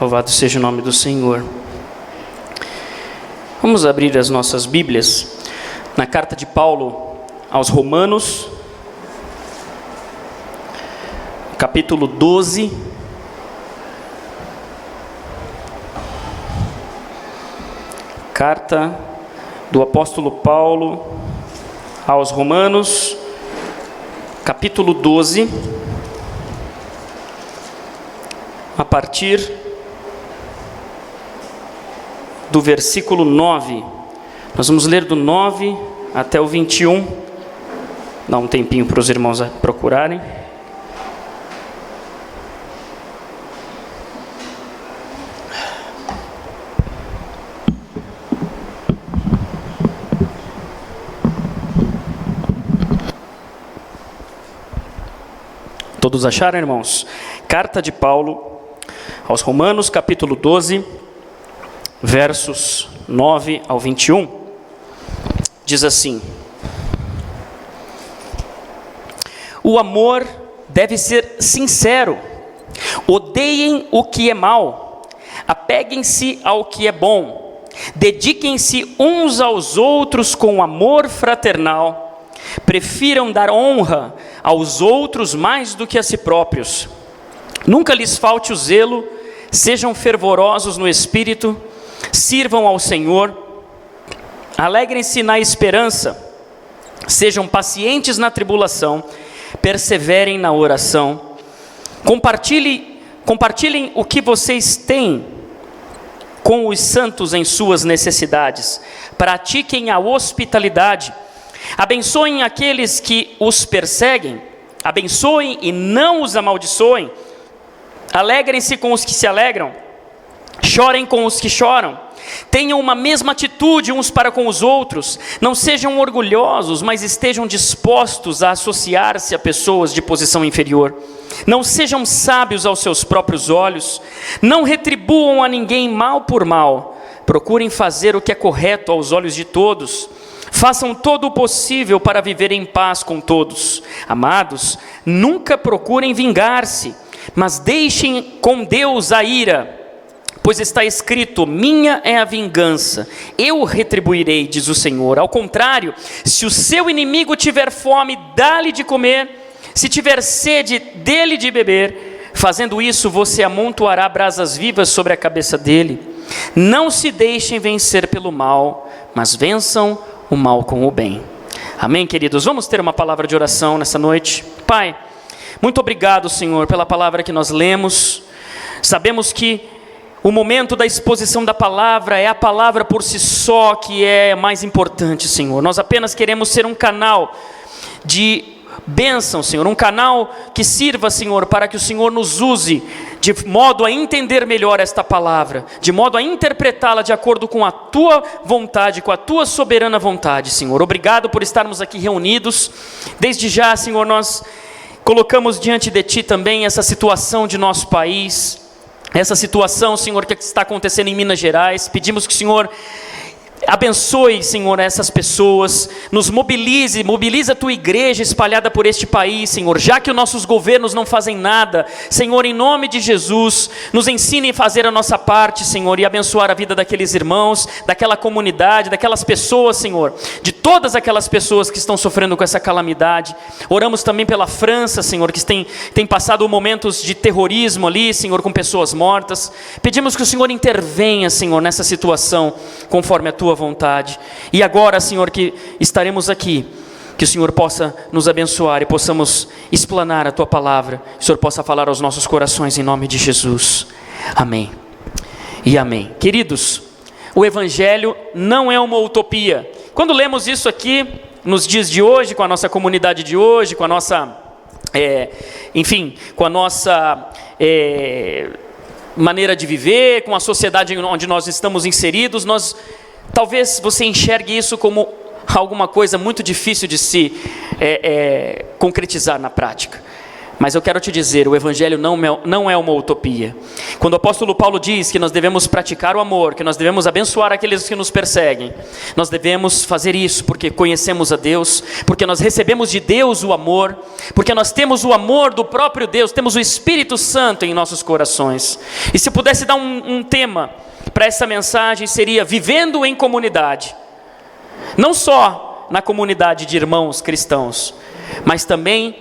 Louvado seja o nome do Senhor. Vamos abrir as nossas Bíblias na carta de Paulo aos Romanos, capítulo 12. Carta do apóstolo Paulo aos Romanos, capítulo 12, a partir do versículo 9. Nós vamos ler do 9 até o 21. Dá um tempinho para os irmãos procurarem. Todos acharam, irmãos? Carta de Paulo aos Romanos, capítulo 12, versos 9 ao 21. Diz assim: o amor deve ser sincero. Odeiem o que é mal. Apeguem-se ao que é bom. Dediquem-se uns aos outros com amor fraternal. Prefiram dar honra aos outros mais do que a si próprios. Nunca lhes falte o zelo, sejam fervorosos no espírito, sirvam ao Senhor, alegrem-se na esperança, sejam pacientes na tribulação, perseverem na oração. Compartilhem o que vocês têm com os santos em suas necessidades. Pratiquem a hospitalidade. Abençoem aqueles que os perseguem, abençoem e não os amaldiçoem. Alegrem-se com os que se alegram, chorem com os que choram. Tenham uma mesma atitude uns para com os outros. Não sejam orgulhosos, mas estejam dispostos a associar-se a pessoas de posição inferior. Não sejam sábios aos seus próprios olhos. Não retribuam a ninguém mal por mal. Procurem fazer o que é correto aos olhos de todos. Façam todo o possível para viver em paz com todos. Amados, nunca procurem vingar-se, mas deixem com Deus a ira, pois está escrito: minha é a vingança, eu retribuirei, diz o Senhor. Ao contrário, se o seu inimigo tiver fome, dá-lhe de comer, se tiver sede, dê-lhe de beber. Fazendo isso, você amontoará brasas vivas sobre a cabeça dele. Não se deixem vencer pelo mal, mas vençam o mal com o bem. Amém, queridos? Vamos ter uma palavra de oração nessa noite. Pai, muito obrigado, Senhor, pela palavra que nós lemos. Sabemos que o momento da exposição da palavra é a palavra por si só que é mais importante, Senhor. Nós apenas queremos ser um canal de bênção, Senhor, um canal que sirva, Senhor, para que o Senhor nos use de modo a entender melhor esta palavra, de modo a interpretá-la de acordo com a Tua vontade, com a Tua soberana vontade, Senhor. Obrigado por estarmos aqui reunidos. Desde já, Senhor, nós colocamos diante de Ti também essa situação de nosso país, essa situação, Senhor, que está acontecendo em Minas Gerais. Pedimos que o Senhor abençoe, Senhor, essas pessoas, nos mobilize a Tua igreja espalhada por este país, Senhor, já que os nossos governos não fazem nada. Senhor, em nome de Jesus, nos ensine a fazer a nossa parte, Senhor, e abençoar a vida daqueles irmãos, daquela comunidade, daquelas pessoas, Senhor, de todas aquelas pessoas que estão sofrendo com essa calamidade. Oramos também pela França, Senhor, que tem passado momentos de terrorismo ali, Senhor, com pessoas mortas. Pedimos que o Senhor intervenha, Senhor, nessa situação, conforme a Tua vontade. E agora, Senhor, que estaremos aqui, que o Senhor possa nos abençoar e possamos explanar a Tua palavra, que o Senhor possa falar aos nossos corações em nome de Jesus. Amém e amém. Queridos, o Evangelho não é uma utopia. Quando lemos isso aqui, nos dias de hoje, com a nossa comunidade de hoje, com a nossa, com a nossa maneira de viver, com a sociedade onde nós estamos inseridos, talvez você enxergue isso como alguma coisa muito difícil de se concretizar na prática. Mas eu quero te dizer, o Evangelho não é uma utopia. Quando o apóstolo Paulo diz que nós devemos praticar o amor, que nós devemos abençoar aqueles que nos perseguem, nós devemos fazer isso porque conhecemos a Deus, porque nós recebemos de Deus o amor, porque nós temos o amor do próprio Deus, temos o Espírito Santo em nossos corações. E se eu pudesse dar um tema para essa mensagem, seria vivendo em comunidade. Não só na comunidade de irmãos cristãos, mas também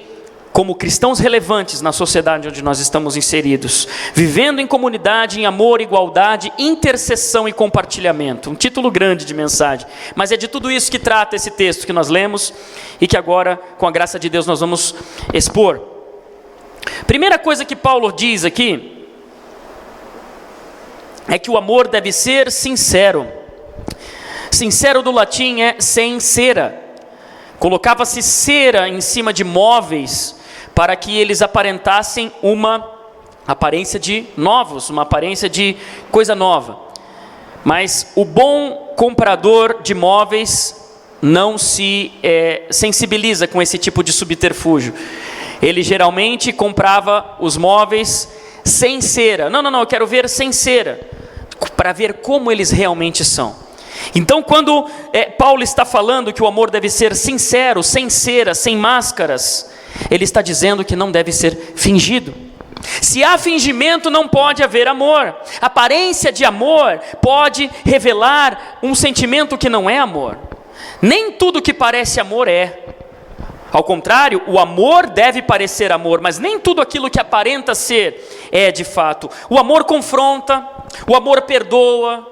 como cristãos relevantes na sociedade onde nós estamos inseridos, vivendo em comunidade, em amor, igualdade, intercessão e compartilhamento. Um título grande de mensagem, mas é de tudo isso que trata esse texto que nós lemos e que agora, com a graça de Deus, nós vamos expor. Primeira coisa que Paulo diz aqui é que o amor deve ser sincero. Sincero do latim é sem cera. Colocava-se cera em cima de móveis para que eles aparentassem uma aparência de novos, uma aparência de coisa nova. Mas o bom comprador de móveis não se sensibiliza com esse tipo de subterfúgio. Ele geralmente comprava os móveis sem cera. Não, eu quero ver sem cera, para ver como eles realmente são. Então, quando Paulo está falando que o amor deve ser sincero, sem cera, sem máscaras, ele está dizendo que não deve ser fingido. Se há fingimento, não pode haver amor. Aparência de amor pode revelar um sentimento que não é amor. Nem tudo que parece amor é. Ao contrário, o amor deve parecer amor, mas nem tudo aquilo que aparenta ser é de fato. O amor confronta, o amor perdoa,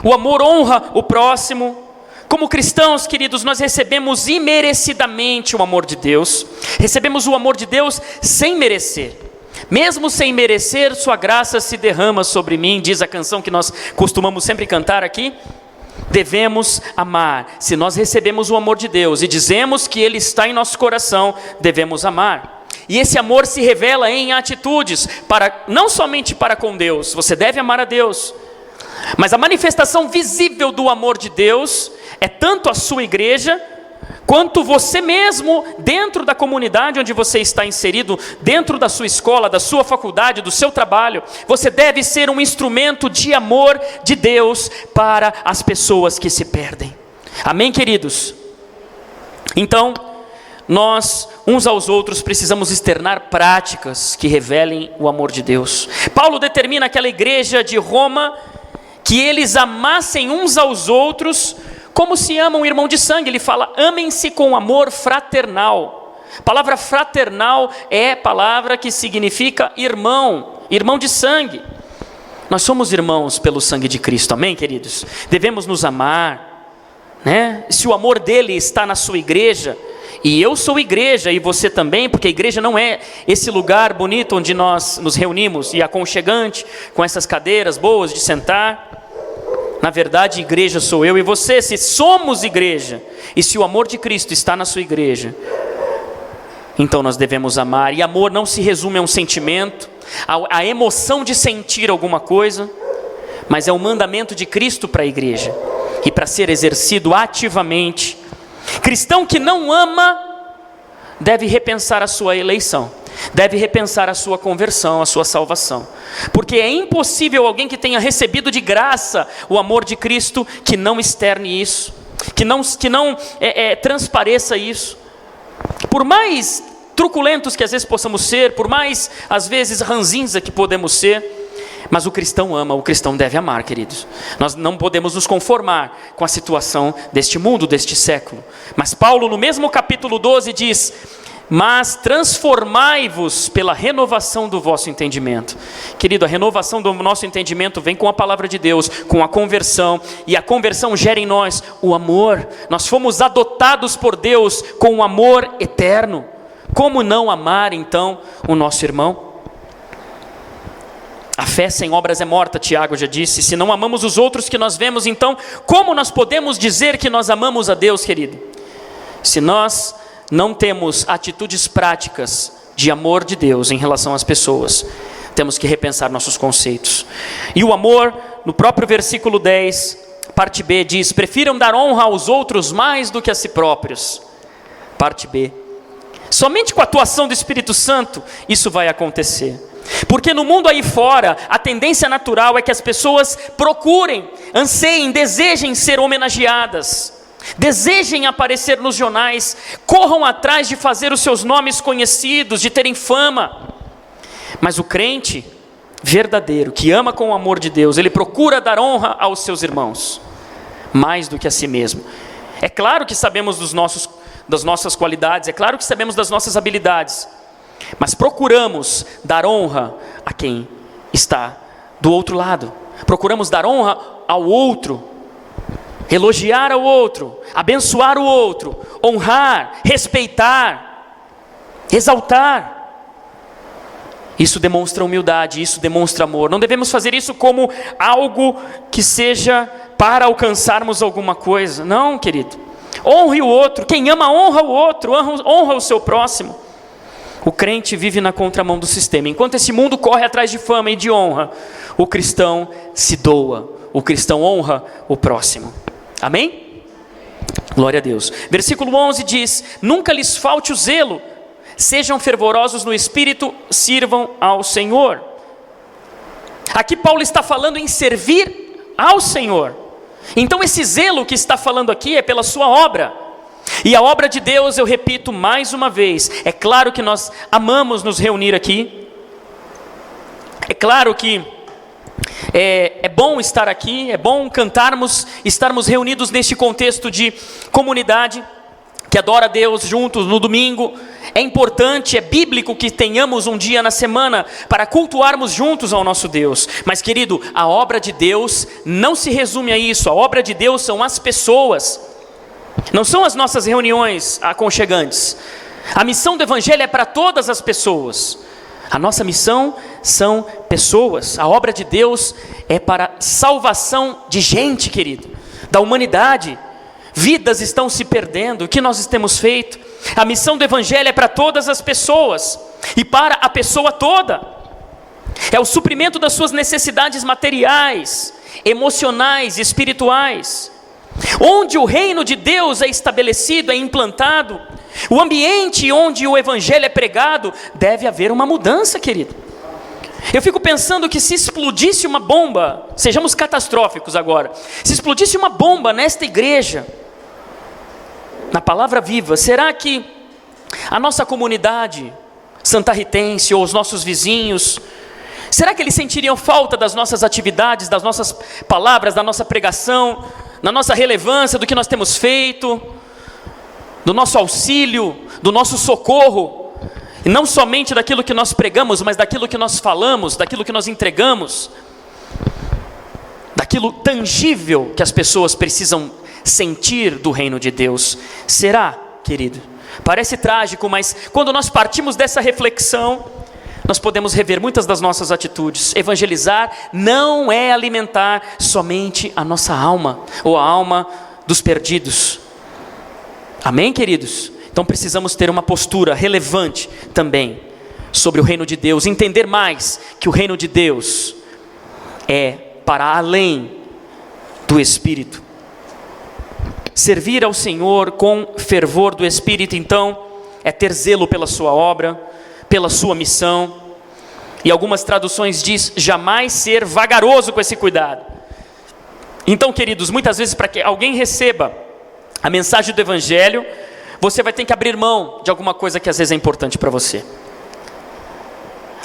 o amor honra o próximo. Como cristãos, queridos, nós recebemos imerecidamente o amor de Deus. Recebemos o amor de Deus sem merecer. Mesmo sem merecer, sua graça se derrama sobre mim, diz a canção que nós costumamos sempre cantar aqui. Devemos amar. Se nós recebemos o amor de Deus e dizemos que Ele está em nosso coração, devemos amar. E esse amor se revela em atitudes, não somente para com Deus, você deve amar a Deus, mas a manifestação visível do amor de Deus é tanto a sua igreja, quanto você mesmo, dentro da comunidade onde você está inserido, dentro da sua escola, da sua faculdade, do seu trabalho. Você deve ser um instrumento de amor de Deus para as pessoas que se perdem. Amém, queridos? Então, nós, uns aos outros, precisamos externar práticas que revelem o amor de Deus. Paulo determina aquela igreja de Roma que eles amassem uns aos outros como se ama um irmão de sangue. Ele fala, amem-se com amor fraternal. A palavra fraternal é palavra que significa irmão, irmão de sangue. Nós somos irmãos pelo sangue de Cristo, amém, queridos? Devemos nos amar, né? Se o amor dele está na sua igreja, e eu sou igreja, e você também, porque a igreja não é esse lugar bonito onde nós nos reunimos, e aconchegante, com essas cadeiras boas de sentar. Na verdade, igreja sou eu e você. Se somos igreja, e se o amor de Cristo está na sua igreja, então nós devemos amar. E amor não se resume a um sentimento, a emoção de sentir alguma coisa, mas é um mandamento de Cristo para a igreja, e para ser exercido ativamente. Cristão que não ama, deve repensar a sua eleição, deve repensar a sua conversão, a sua salvação, porque é impossível alguém que tenha recebido de graça o amor de Cristo, que não externe isso, que não transpareça isso. Por mais truculentos que às vezes possamos ser, por mais às vezes ranzinza que podemos ser, mas o cristão ama, o cristão deve amar, queridos. Nós não podemos nos conformar com a situação deste mundo, deste século. Mas Paulo, no mesmo capítulo 12, diz: mas transformai-vos pela renovação do vosso entendimento. Querido, a renovação do nosso entendimento vem com a palavra de Deus, com a conversão, e a conversão gera em nós o amor. Nós fomos adotados por Deus com um amor eterno. Como não amar então o nosso irmão? A fé sem obras é morta, Tiago já disse. Se não amamos os outros que nós vemos, então como nós podemos dizer que nós amamos a Deus, querido? Se nós não temos atitudes práticas de amor de Deus em relação às pessoas, temos que repensar nossos conceitos. E o amor, no próprio versículo 10, parte B, diz: prefiram dar honra aos outros mais do que a si próprios. Parte B: Somente com a atuação do Espírito Santo isso vai acontecer. Porque no mundo aí fora, a tendência natural é que as pessoas procurem, anseiem, desejem ser homenageadas, desejem aparecer nos jornais, corram atrás de fazer os seus nomes conhecidos, de terem fama. Mas o crente verdadeiro, que ama com o amor de Deus, ele procura dar honra aos seus irmãos, mais do que a si mesmo. É claro que sabemos das nossas qualidades, é claro que sabemos das nossas habilidades, mas procuramos dar honra a quem está do outro lado. Procuramos dar honra ao outro, elogiar ao outro, abençoar o outro, honrar, respeitar, exaltar. Isso demonstra humildade, isso demonstra amor. Não devemos fazer isso como algo que seja para alcançarmos alguma coisa. Não, querido. Honre o outro. Quem ama, honra o outro, honra o seu próximo. O crente vive na contramão do sistema. Enquanto esse mundo corre atrás de fama e de honra, o cristão se doa. O cristão honra o próximo. Amém? Glória a Deus. Versículo 11 diz: nunca lhes falte o zelo, sejam fervorosos no espírito, sirvam ao Senhor. Aqui Paulo está falando em servir ao Senhor. Então esse zelo que está falando aqui é pela sua obra. E a obra de Deus, eu repito mais uma vez, é claro que nós amamos nos reunir aqui. É claro que é bom estar aqui, é bom cantarmos, estarmos reunidos neste contexto de comunidade que adora a Deus juntos no domingo. É importante, é bíblico que tenhamos um dia na semana para cultuarmos juntos ao nosso Deus. Mas querido, a obra de Deus não se resume a isso. A obra de Deus são as pessoas, não são as nossas reuniões aconchegantes. A missão do Evangelho é para todas as pessoas. A nossa missão são pessoas. A obra de Deus é para salvação de gente, querido, da humanidade. Vidas estão se perdendo. O que nós temos feito? A missão do Evangelho é para todas as pessoas e para a pessoa toda. É o suprimento das suas necessidades materiais, emocionais e espirituais. Onde o reino de Deus é estabelecido, é implantado, o ambiente onde o Evangelho é pregado, deve haver uma mudança, querido. Eu fico pensando que se explodisse uma bomba, sejamos catastróficos agora, se explodisse uma bomba nesta igreja, na Palavra Viva, será que a nossa comunidade santarritense ou os nossos vizinhos, será que eles sentiriam falta das nossas atividades, das nossas palavras, da nossa pregação, da nossa relevância, do que nós temos feito, do nosso auxílio, do nosso socorro, e não somente daquilo que nós pregamos, mas daquilo que nós falamos, daquilo que nós entregamos, daquilo tangível que as pessoas precisam sentir do reino de Deus? Será, querido? Parece trágico, mas quando nós partimos dessa reflexão, nós podemos rever muitas das nossas atitudes. Evangelizar não é alimentar somente a nossa alma, ou a alma dos perdidos. Amém, queridos? Então precisamos ter uma postura relevante também sobre o reino de Deus, entender mais que o reino de Deus é para além do Espírito. Servir ao Senhor com fervor do Espírito, então, é ter zelo pela sua obra, pela sua missão. E algumas traduções diz, jamais ser vagaroso com esse cuidado. Então, queridos, muitas vezes para que alguém receba a mensagem do Evangelho, você vai ter que abrir mão de alguma coisa que às vezes é importante para você.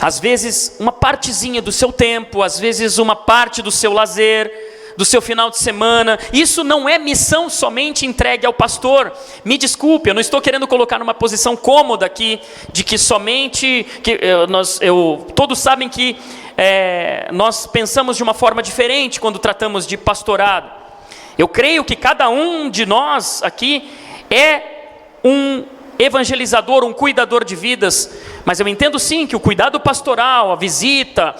Às vezes uma partezinha do seu tempo, às vezes uma parte do seu lazer, do seu final de semana. Isso não é missão somente entregue ao pastor. Me desculpe, eu não estou querendo colocar numa posição cômoda aqui, de que somente, todos sabem que nós pensamos de uma forma diferente quando tratamos de pastorado. Eu creio que cada um de nós aqui é um evangelizador, um cuidador de vidas, mas eu entendo sim que o cuidado pastoral, a visita,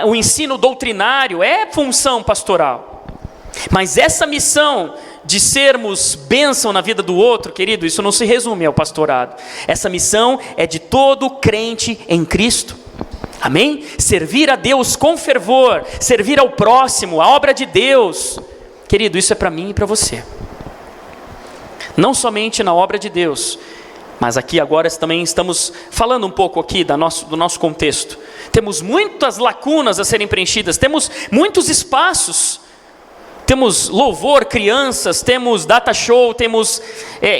o ensino doutrinário é função pastoral. Mas essa missão de sermos bênção na vida do outro, querido, isso não se resume ao pastorado. Essa missão é de todo crente em Cristo. Amém? Servir a Deus com fervor, servir ao próximo, a obra de Deus. Querido, isso é para mim e para você. Não somente na obra de Deus, Mas aqui agora também estamos falando um pouco aqui do nosso contexto. Temos muitas lacunas a serem preenchidas, temos muitos espaços. Temos louvor, crianças, temos data show, temos,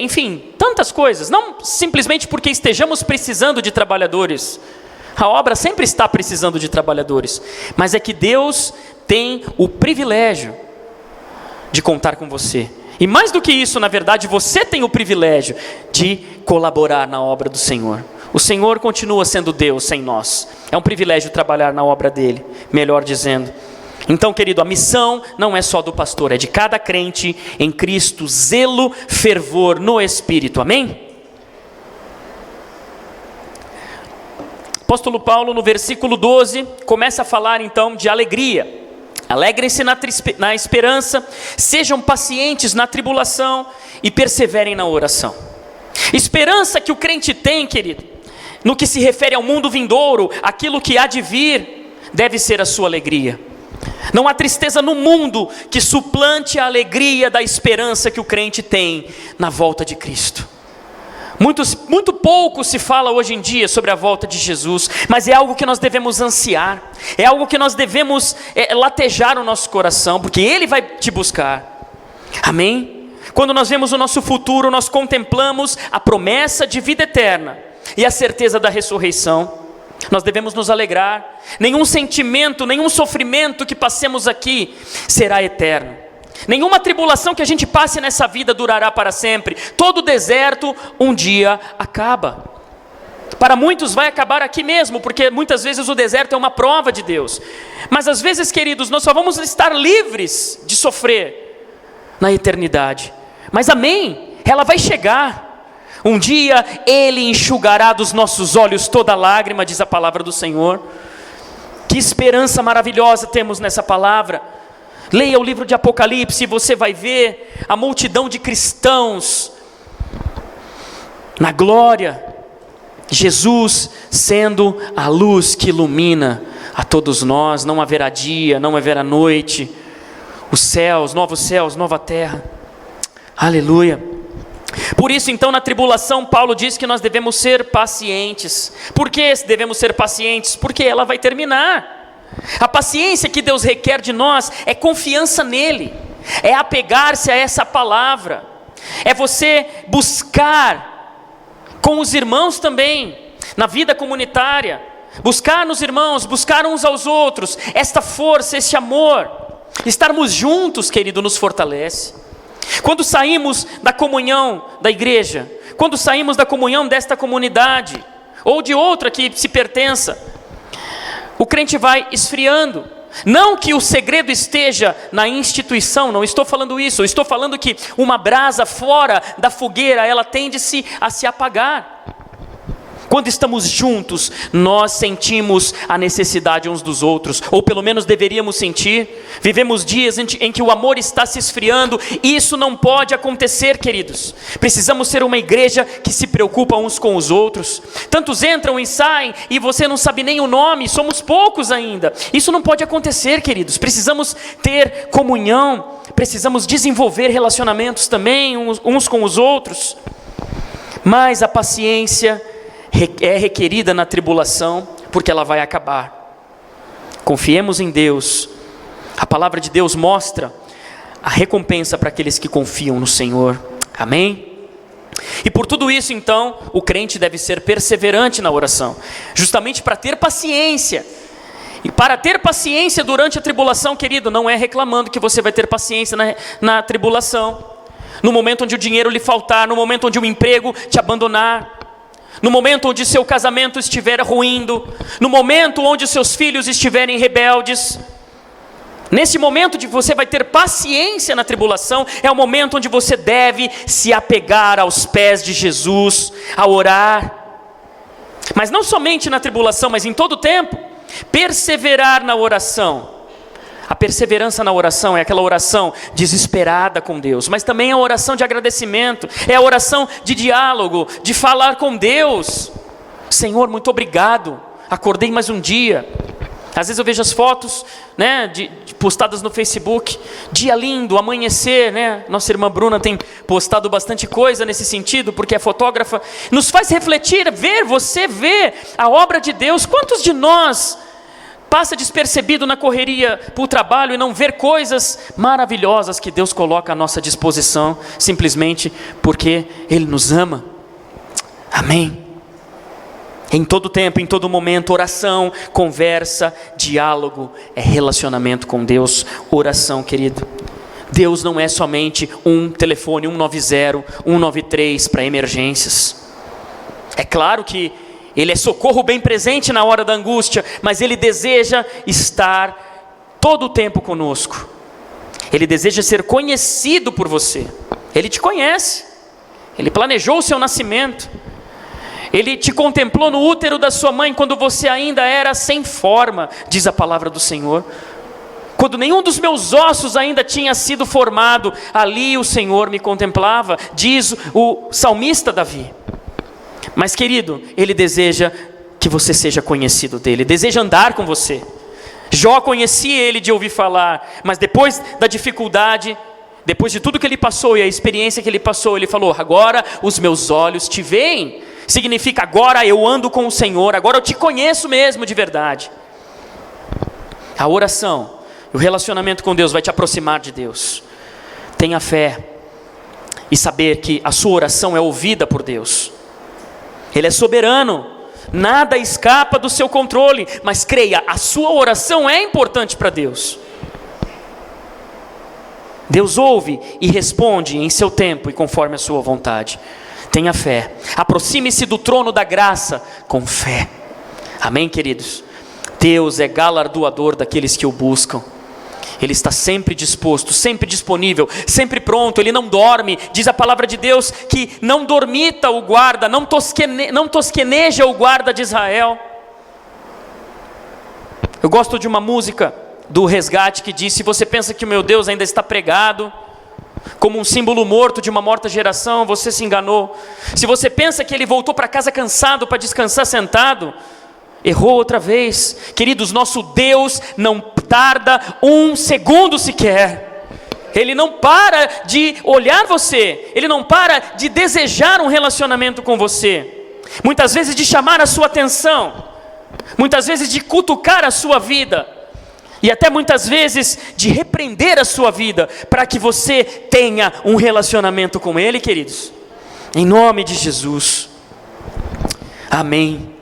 enfim, tantas coisas. Não simplesmente porque estejamos precisando de trabalhadores. A obra sempre está precisando de trabalhadores. Mas é que Deus tem o privilégio de contar com você. E mais do que isso, na verdade, você tem o privilégio de colaborar na obra do Senhor. O Senhor continua sendo Deus sem nós. É um privilégio trabalhar na obra dele, melhor dizendo. Então, querido, a missão não é só do pastor, é de cada crente em Cristo, zelo, fervor no Espírito, amém? Apóstolo Paulo, no versículo 12, começa a falar então de alegria. Alegrem-se na esperança, sejam pacientes na tribulação e perseverem na oração. Esperança que o crente tem, querido, no que se refere ao mundo vindouro, aquilo que há de vir, deve ser a sua alegria. Não há tristeza no mundo que suplante a alegria da esperança que o crente tem na volta de Cristo. Muito pouco se fala hoje em dia sobre a volta de Jesus, mas é algo que nós devemos ansiar, é algo que nós devemos latejar no nosso coração, porque Ele vai te buscar, amém? Quando nós vemos o nosso futuro, nós contemplamos a promessa de vida eterna e a certeza da ressurreição. Nós devemos nos alegrar. Nenhum sentimento, nenhum sofrimento que passemos aqui será eterno. Nenhuma tribulação que a gente passe nessa vida durará para sempre. Todo deserto um dia acaba. Para muitos vai acabar aqui mesmo, porque muitas vezes o deserto é uma prova de Deus. Mas às vezes, queridos, nós só vamos estar livres de sofrer na eternidade. Mas amém, ela vai chegar. Um dia Ele enxugará dos nossos olhos toda lágrima, diz a palavra do Senhor. Que esperança maravilhosa temos nessa palavra. Leia o livro de Apocalipse e você vai ver a multidão de cristãos na glória. Jesus sendo a luz que ilumina a todos nós. Não haverá dia, não haverá noite. Os céus, nova terra. Aleluia. Por isso, então, na tribulação, Paulo diz que nós devemos ser pacientes. Por que devemos ser pacientes? Porque ela vai terminar. A paciência que Deus requer de nós é confiança nele, é apegar-se a essa palavra, é você buscar com os irmãos também, na vida comunitária, buscar nos irmãos, buscar uns aos outros, esta força, esse amor. Estarmos juntos, querido, nos fortalece. Quando saímos da comunhão da igreja, quando saímos da comunhão desta comunidade, ou de outra que se pertença, o crente vai esfriando. Não que o segredo esteja na instituição, não estou falando isso, eu estou falando que uma brasa fora da fogueira, ela tende a se apagar. Quando estamos juntos, nós sentimos a necessidade uns dos outros, ou pelo menos deveríamos sentir. Vivemos dias em que o amor está se esfriando, e isso não pode acontecer, queridos. Precisamos ser uma igreja que se preocupa uns com os outros. Tantos entram e saem, e você não sabe nem o nome, somos poucos ainda. Isso não pode acontecer, queridos. Precisamos ter comunhão, precisamos desenvolver relacionamentos também uns com os outros. Mas a paciência é requerida na tribulação, porque ela vai acabar. Confiemos em Deus. A palavra de Deus mostra a recompensa para aqueles que confiam no Senhor. Amém? E por tudo isso, então, o crente deve ser perseverante na oração, justamente para ter paciência. E para ter paciência durante a tribulação, querido, não é reclamando que você vai ter paciência na tribulação. No momento onde o dinheiro lhe faltar, no momento onde o emprego te abandonar, no momento onde seu casamento estiver ruindo, no momento onde seus filhos estiverem rebeldes. Nesse momento onde você vai ter paciência na tribulação, é o momento onde você deve se apegar aos pés de Jesus, a orar. Mas não somente na tribulação, mas em todo o tempo, perseverar na oração. A perseverança na oração é aquela oração desesperada com Deus, mas também é a oração de agradecimento, é a oração de diálogo, de falar com Deus. Senhor, muito obrigado, acordei mais um dia, Às vezes eu vejo as fotos, né, postadas no Facebook, dia lindo, amanhecer, né? Nossa irmã Bruna tem postado bastante coisa nesse sentido, porque é fotógrafa. Nos faz refletir, você vê a obra de Deus. Quantos de nós passa despercebido na correria para o trabalho e não ver coisas maravilhosas que Deus coloca à nossa disposição, simplesmente porque Ele nos ama? Amém? Em todo tempo, em todo momento, oração, conversa, diálogo, é relacionamento com Deus. Oração, querido. Deus não é somente um telefone 190, 193 para emergências. É claro que Ele é socorro bem presente na hora da angústia, mas Ele deseja estar todo o tempo conosco. Ele deseja ser conhecido por você. Ele te conhece. Ele planejou o seu nascimento. Ele te contemplou no útero da sua mãe quando você ainda era sem forma, diz a palavra do Senhor. Quando nenhum dos meus ossos ainda tinha sido formado, ali o Senhor me contemplava, diz o salmista Davi. Mas querido, Ele deseja que você seja conhecido dEle, deseja andar com você. Jó conhecia Ele de ouvir falar, mas depois da dificuldade, depois de tudo que ele passou e a experiência que ele passou, ele falou: agora os meus olhos te veem. Significa agora eu ando com o Senhor, agora eu te conheço mesmo de verdade. A oração, o relacionamento com Deus vai te aproximar de Deus. Tenha fé e saber que a sua oração é ouvida por Deus. Ele é soberano, nada escapa do seu controle, mas creia, a sua oração é importante para Deus. Deus ouve e responde em seu tempo e conforme a sua vontade. Tenha fé, aproxime-se do trono da graça com fé. Amém, queridos? Deus é galardoador daqueles que o buscam. Ele está sempre disposto, sempre disponível, sempre pronto. Ele não dorme, diz a palavra de Deus que não dormita o guarda, não tosqueneja o guarda de Israel. Eu gosto de uma música do Resgate que diz: se você pensa que o meu Deus ainda está pregado como um símbolo morto de uma morta geração, você se enganou. Se você pensa que Ele voltou para casa cansado para descansar sentado, errou outra vez. Queridos, nosso Deus não tarda um segundo sequer. Ele não para de olhar você, Ele não para de desejar um relacionamento com você, muitas vezes de chamar a sua atenção, muitas vezes de cutucar a sua vida, e até muitas vezes de repreender a sua vida, para que você tenha um relacionamento com Ele, queridos. Em nome de Jesus. Amém.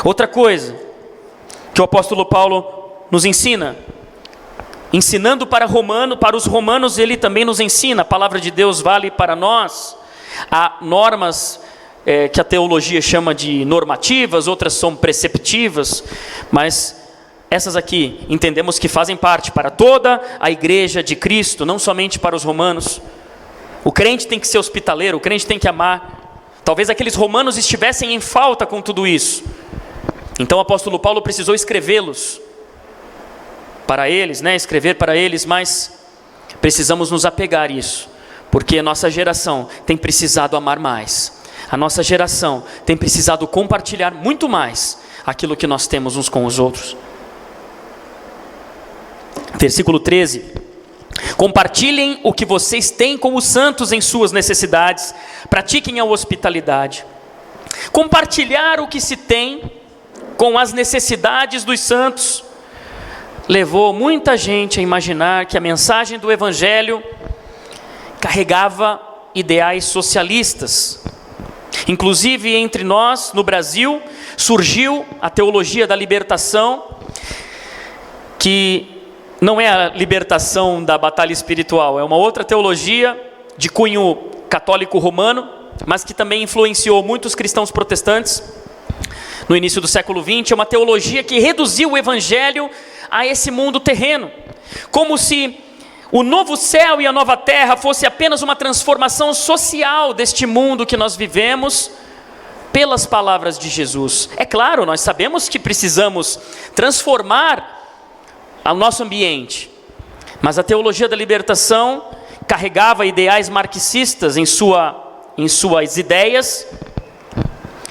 Outra coisa que o apóstolo Paulo nos ensina, ensinando para os romanos, ele também nos ensina. A palavra de Deus vale para nós. Há normas que a teologia chama de normativas, outras são preceptivas, mas essas aqui entendemos que fazem parte para toda a igreja de Cristo, não somente para os romanos. O crente tem que ser hospitaleiro, o crente tem que amar. Talvez aqueles romanos estivessem em falta com tudo isso. Então o apóstolo Paulo precisou escrevê-los para eles, escrever para eles, mas precisamos nos apegar a isso, porque a nossa geração tem precisado amar mais. A nossa geração tem precisado compartilhar muito mais aquilo que nós temos uns com os outros. Versículo 13: compartilhem o que vocês têm com os santos em suas necessidades, pratiquem a hospitalidade. Compartilhar o que se tem com as necessidades dos santos levou muita gente a imaginar que a mensagem do Evangelho carregava ideais socialistas. Inclusive entre nós, no Brasil, surgiu a teologia da libertação, que não é a libertação da batalha espiritual, é uma outra teologia de cunho católico romano, mas que também influenciou muitos cristãos protestantes no início do século XX. É uma teologia que reduziu o Evangelho a esse mundo terreno, como se o novo céu e a nova terra fosse apenas uma transformação social deste mundo que nós vivemos, pelas palavras de Jesus. É claro, nós sabemos que precisamos transformar o nosso ambiente, mas a teologia da libertação carregava ideais marxistas em suas ideias,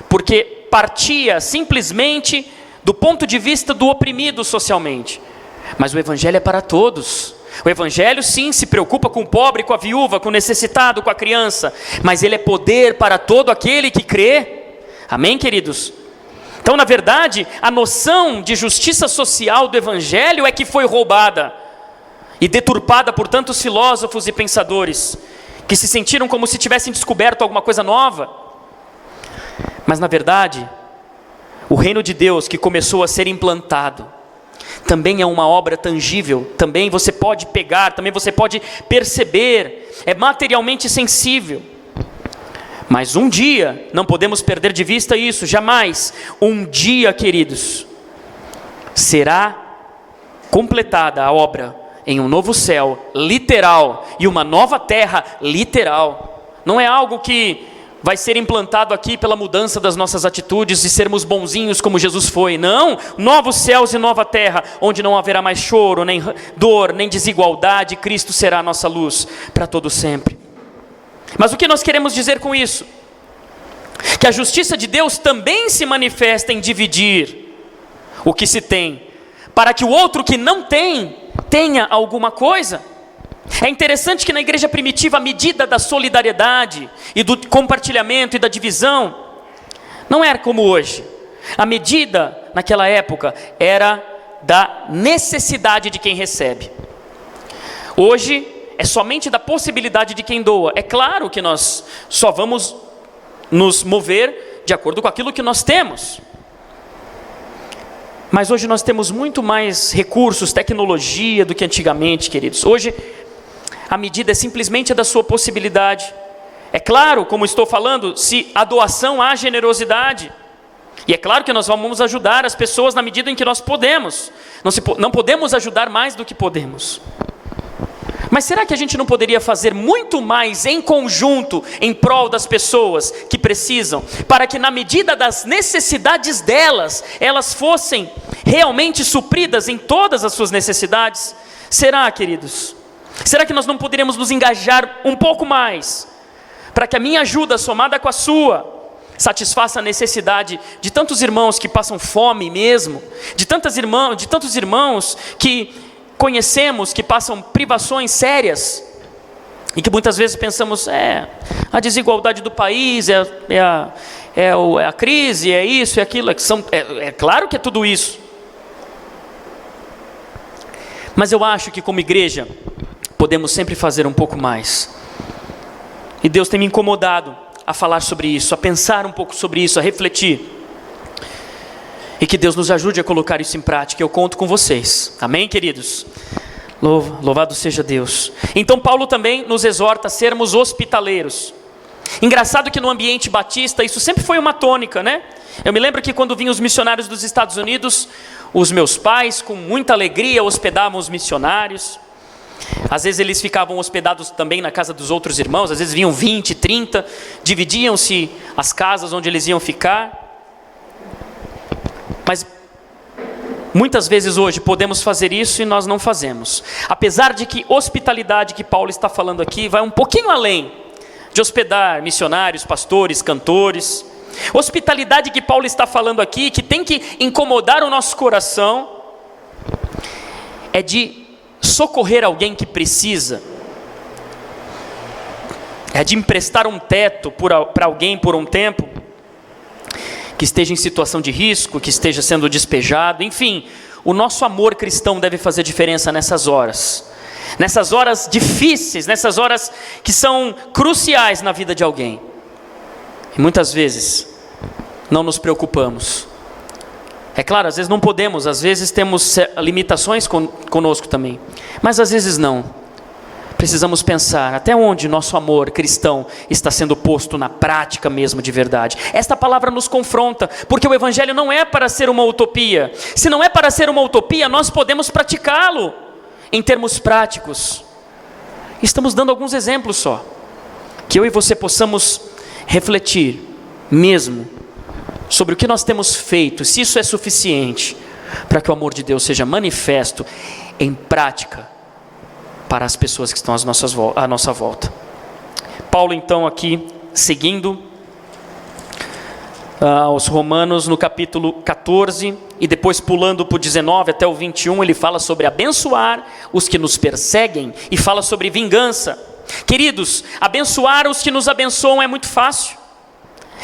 porque partia simplesmente do ponto de vista do oprimido socialmente. Mas o Evangelho é para todos. O Evangelho sim se preocupa com o pobre, com a viúva, com o necessitado, com a criança, mas ele é poder para todo aquele que crê. Amém, queridos? Então, na verdade, a noção de justiça social do Evangelho é que foi roubada e deturpada por tantos filósofos e pensadores, que se sentiram como se tivessem descoberto alguma coisa nova. Mas, na verdade, o reino de Deus que começou a ser implantado, também é uma obra tangível, também você pode pegar, também você pode perceber, é materialmente sensível. Mas um dia, não podemos perder de vista isso, jamais, um dia, queridos, será completada a obra em um novo céu, literal, e uma nova terra, literal. Não é algo que vai ser implantado aqui pela mudança das nossas atitudes e sermos bonzinhos como Jesus foi. Não, novos céus e nova terra, onde não haverá mais choro, nem dor, nem desigualdade. Cristo será a nossa luz para todo sempre. Mas o que nós queremos dizer com isso? Que a justiça de Deus também se manifesta em dividir o que se tem, para que o outro que não tem, tenha alguma coisa. É interessante que na igreja primitiva a medida da solidariedade e do compartilhamento e da divisão não era como hoje. A medida naquela época era da necessidade de quem recebe. Hoje é somente da possibilidade de quem doa. É claro que nós só vamos nos mover de acordo com aquilo que nós temos. Mas hoje nós temos muito mais recursos, tecnologia do que antigamente, queridos. Hoje a medida é simplesmente da sua possibilidade. É claro, como estou falando, se a doação há generosidade. E é claro que nós vamos ajudar as pessoas na medida em que nós podemos. Não podemos ajudar mais do que podemos. Mas será que a gente não poderia fazer muito mais em conjunto em prol das pessoas que precisam, para que na medida das necessidades delas, elas fossem realmente supridas em todas as suas necessidades? Será, queridos? Será que nós não poderíamos nos engajar um pouco mais, para que a minha ajuda somada com a sua satisfaça a necessidade de tantos irmãos que passam fome mesmo, de tantos irmãos que conhecemos que passam privações sérias, e que muitas vezes pensamos, a desigualdade do país, é a crise, é isso, é aquilo, é claro que é tudo isso. Mas eu acho que como igreja, podemos sempre fazer um pouco mais. E Deus tem me incomodado a falar sobre isso, a pensar um pouco sobre isso, a refletir. E que Deus nos ajude a colocar isso em prática. Eu conto com vocês. Amém, queridos? Louvado seja Deus. Então Paulo também nos exorta a sermos hospitaleiros. Engraçado que no ambiente batista isso sempre foi uma tônica, né? Eu me lembro que quando vinham os missionários dos Estados Unidos, os meus pais com muita alegria hospedavam os missionários. Às vezes eles ficavam hospedados também na casa dos outros irmãos. Às vezes vinham 20, 30, dividiam-se as casas onde eles iam ficar. Mas muitas vezes hoje podemos fazer isso e nós não fazemos. Apesar de que hospitalidade que Paulo está falando aqui vai um pouquinho além de hospedar missionários, pastores, cantores. Hospitalidade que Paulo está falando aqui, que tem que incomodar o nosso coração, é de socorrer alguém que precisa, é de emprestar um teto para alguém por um tempo, que esteja em situação de risco, que esteja sendo despejado. Enfim, o nosso amor cristão deve fazer diferença nessas horas difíceis, nessas horas que são cruciais na vida de alguém. E muitas vezes não nos preocupamos. É claro, às vezes não podemos, às vezes temos limitações conosco também, mas às vezes não. Precisamos pensar até onde nosso amor cristão está sendo posto na prática mesmo de verdade. Esta palavra nos confronta, porque o Evangelho não é para ser uma utopia. Se não é para ser uma utopia, nós podemos praticá-lo em termos práticos. Estamos dando alguns exemplos só, que eu e você possamos refletir mesmo sobre o que nós temos feito, se isso é suficiente para que o amor de Deus seja manifesto em prática para as pessoas que estão à nossa volta. Paulo então aqui, seguindo, aos Romanos no capítulo 14, e depois pulando para o 19 até o 21, ele fala sobre abençoar os que nos perseguem e fala sobre vingança. Queridos, abençoar os que nos abençoam é muito fácil.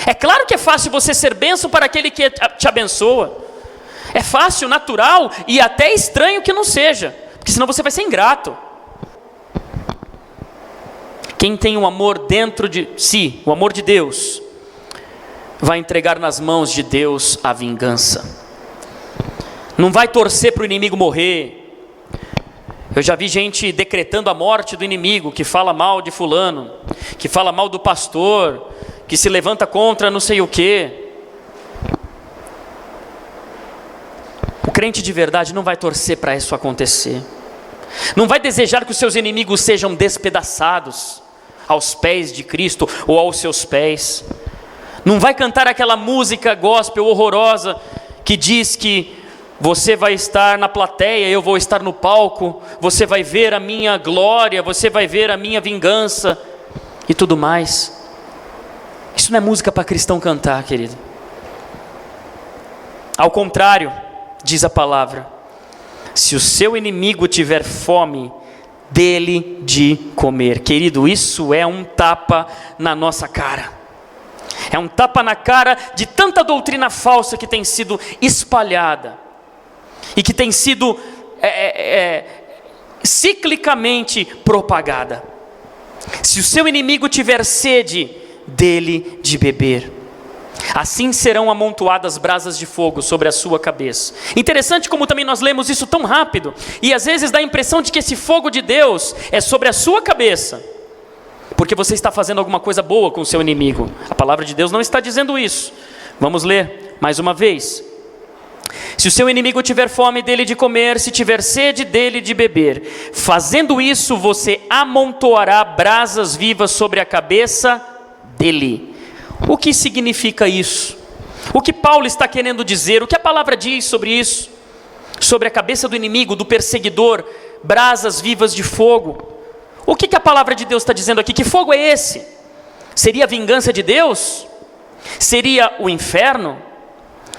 É claro que é fácil você ser bênção para aquele que te abençoa. É fácil, natural e até estranho que não seja, porque senão você vai ser ingrato. Quem tem o amor dentro de si, o amor de Deus, vai entregar nas mãos de Deus a vingança. Não vai torcer para o inimigo morrer. Eu já vi gente decretando a morte do inimigo, que fala mal de fulano, que fala mal do pastor, que se levanta contra não sei o quê. O crente de verdade não vai torcer para isso acontecer. Não vai desejar que os seus inimigos sejam despedaçados aos pés de Cristo ou aos seus pés. Não vai cantar aquela música gospel horrorosa que diz que você vai estar na plateia, eu vou estar no palco, você vai ver a minha glória, você vai ver a minha vingança e tudo mais. Isso não é música para cristão cantar, querido. Ao contrário, diz a palavra: se o seu inimigo tiver fome, dele de comer. Querido, isso é um tapa na nossa cara. É um tapa na cara de tanta doutrina falsa que tem sido espalhada e que tem sido ciclicamente propagada. Se o seu inimigo tiver sede, dele de beber. Assim serão amontoadas brasas de fogo sobre a sua cabeça. Interessante como também nós lemos isso tão rápido, e às vezes dá a impressão de que esse fogo de Deus é sobre a sua cabeça, porque você está fazendo alguma coisa boa com o seu inimigo. A palavra de Deus não está dizendo isso. Vamos ler mais uma vez. Se o seu inimigo tiver fome, dele de comer, se tiver sede, dele de beber. Fazendo isso, você amontoará brasas vivas sobre a cabeça dele. O que significa isso? O que Paulo está querendo dizer? O que a palavra diz sobre isso? Sobre a cabeça do inimigo, do perseguidor, brasas vivas de fogo. O que a palavra de Deus está dizendo aqui? Que fogo é esse? Seria a vingança de Deus? Seria o inferno?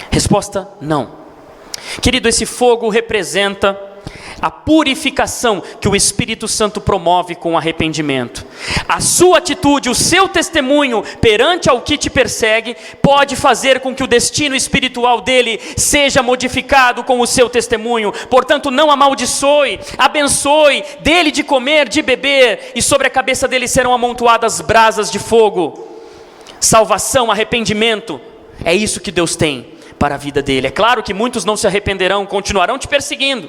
Resposta: não. Querido, esse fogo representa a purificação que o Espírito Santo promove com arrependimento. A sua atitude, o seu testemunho perante ao que te persegue, pode fazer com que o destino espiritual dele seja modificado com o seu testemunho. Portanto, não amaldiçoe, abençoe, dele de comer, de beber, e sobre a cabeça dele serão amontoadas brasas de fogo. Salvação, arrependimento, é isso que Deus tem para a vida dele. É claro que muitos não se arrependerão, continuarão te perseguindo.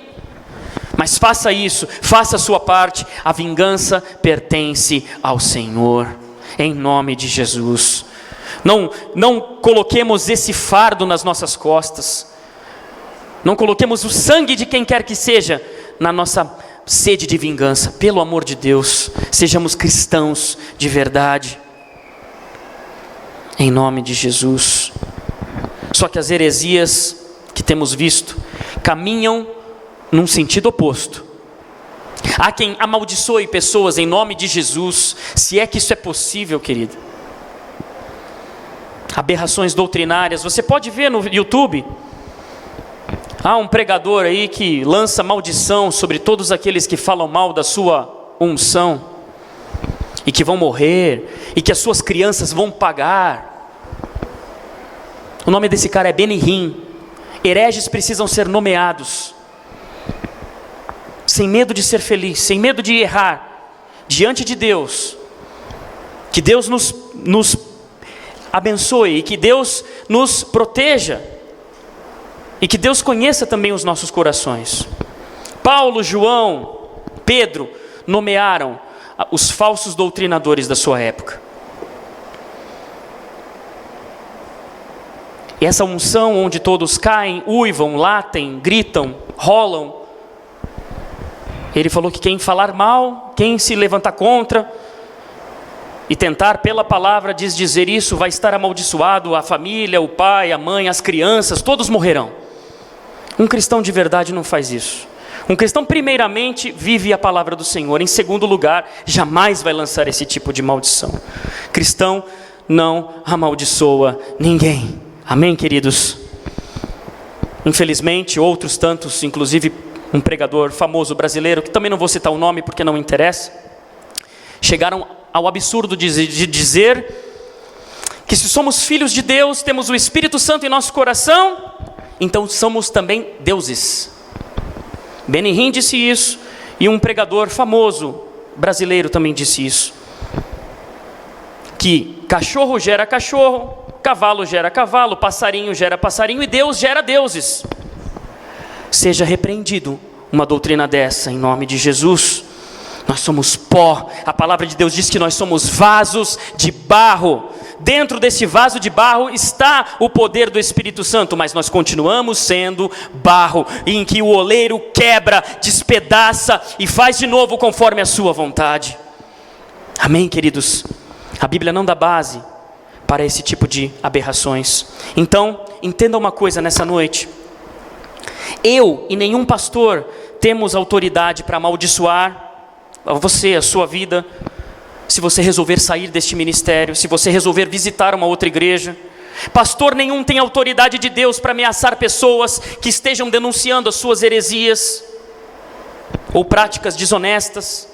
Mas faça isso, faça a sua parte. A vingança pertence ao Senhor, em nome de Jesus. Não coloquemos esse fardo nas nossas costas. Não coloquemos o sangue de quem quer que seja na nossa sede de vingança. Pelo amor de Deus, sejamos cristãos de verdade, em nome de Jesus. Só que as heresias que temos visto caminham num sentido oposto. Há quem amaldiçoe pessoas em nome de Jesus, se é que isso é possível, querido. Aberrações doutrinárias, você pode ver no YouTube. Há um pregador aí que lança maldição sobre todos aqueles que falam mal da sua unção, e que vão morrer, e que as suas crianças vão pagar. O nome desse cara é Benny Hinn. Hereges precisam ser nomeados, sem medo de ser feliz, sem medo de errar diante de Deus. Que Deus nos abençoe, e que Deus nos proteja, e que Deus conheça também os nossos corações. Paulo, João, Pedro nomearam os falsos doutrinadores da sua época. E essa unção onde todos caem, uivam, latem, gritam, rolam. Ele falou que quem falar mal, quem se levantar contra e tentar pela palavra dizer isso, vai estar amaldiçoado. A família, o pai, a mãe, as crianças, todos morrerão. Um cristão de verdade não faz isso. Um cristão primeiramente vive a palavra do Senhor. Em segundo lugar, jamais vai lançar esse tipo de maldição. Cristão não amaldiçoa ninguém. Amém, queridos? Infelizmente, outros tantos, inclusive um pregador famoso brasileiro, que também não vou citar o nome porque não interessa, chegaram ao absurdo de dizer que se somos filhos de Deus, temos o Espírito Santo em nosso coração, então somos também deuses. Benny Hinn disse isso, e um pregador famoso brasileiro também disse isso. Que cachorro gera cachorro, cavalo gera cavalo, passarinho gera passarinho e Deus gera deuses. Seja repreendido uma doutrina dessa, em nome de Jesus. Nós somos pó, a palavra de Deus diz que nós somos vasos de barro. Dentro desse vaso de barro está o poder do Espírito Santo, mas nós continuamos sendo barro, em que o oleiro quebra, despedaça e faz de novo conforme a sua vontade. Amém, queridos? A Bíblia não dá base para esse tipo de aberrações. Então, entenda uma coisa nessa noite. Eu e nenhum pastor temos autoridade para amaldiçoar a você, a sua vida, se você resolver sair deste ministério, se você resolver visitar uma outra igreja. Pastor nenhum tem autoridade de Deus para ameaçar pessoas que estejam denunciando as suas heresias ou práticas desonestas.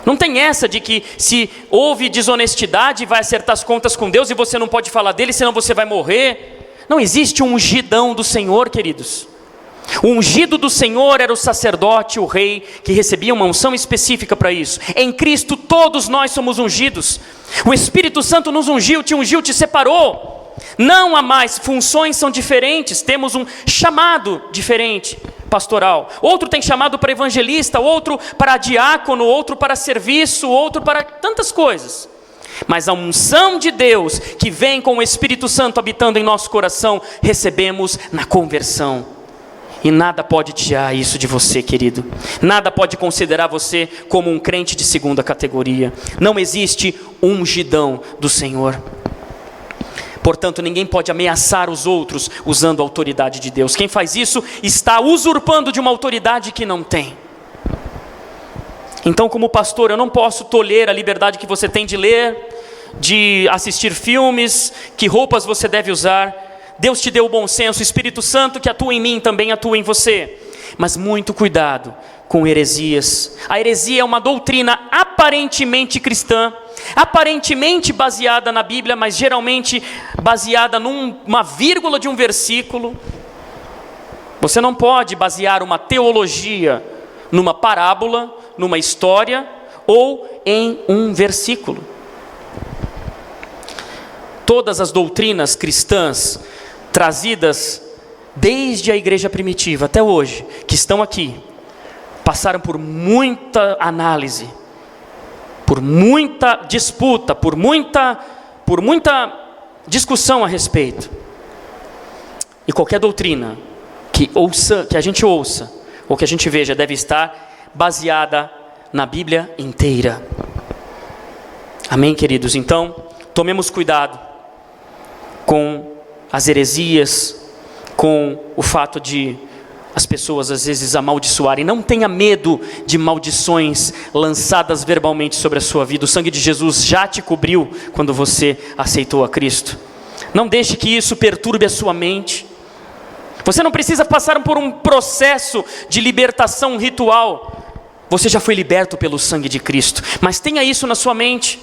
Não tem essa de que se houve desonestidade vai acertar as contas com Deus e você não pode falar dele, senão você vai morrer. Não existe um ungidão do Senhor, queridos. O ungido do Senhor era o sacerdote, o rei, que recebia uma unção específica para isso. Em Cristo todos nós somos ungidos. O Espírito Santo nos ungiu, te separou. Não há mais, funções são diferentes, temos um chamado diferente, pastoral. Outro tem chamado para evangelista, outro para diácono, outro para serviço, outro para tantas coisas. Mas a unção de Deus, que vem com o Espírito Santo habitando em nosso coração, recebemos na conversão. E nada pode tirar isso de você, querido. Nada pode considerar você como um crente de segunda categoria. Não existe ungidão do Senhor. Portanto, ninguém pode ameaçar os outros usando a autoridade de Deus. Quem faz isso está usurpando de uma autoridade que não tem. Então, como pastor, eu não posso tolher a liberdade que você tem de ler, de assistir filmes, que roupas você deve usar. Deus te deu o bom senso, o Espírito Santo que atua em mim também atua em você. Mas muito cuidado com heresias. A heresia é uma doutrina aparentemente cristã, aparentemente baseada na Bíblia, mas geralmente baseada numa vírgula de um versículo. Você não pode basear uma teologia numa parábola, numa história ou em um versículo. Todas as doutrinas cristãs trazidas desde a igreja primitiva até hoje, que estão aqui, passaram por muita análise, por muita disputa, por muita discussão a respeito. E qualquer doutrina que a gente ouça, ou que a gente veja, deve estar baseada na Bíblia inteira. Amém, queridos? Então, tomemos cuidado com as heresias, com o fato de as pessoas às vezes amaldiçoarem. Não tenha medo de maldições lançadas verbalmente sobre a sua vida. O sangue de Jesus já te cobriu quando você aceitou a Cristo. Não deixe que isso perturbe a sua mente. Você não precisa passar por um processo de libertação ritual. Você já foi liberto pelo sangue de Cristo. Mas tenha isso na sua mente.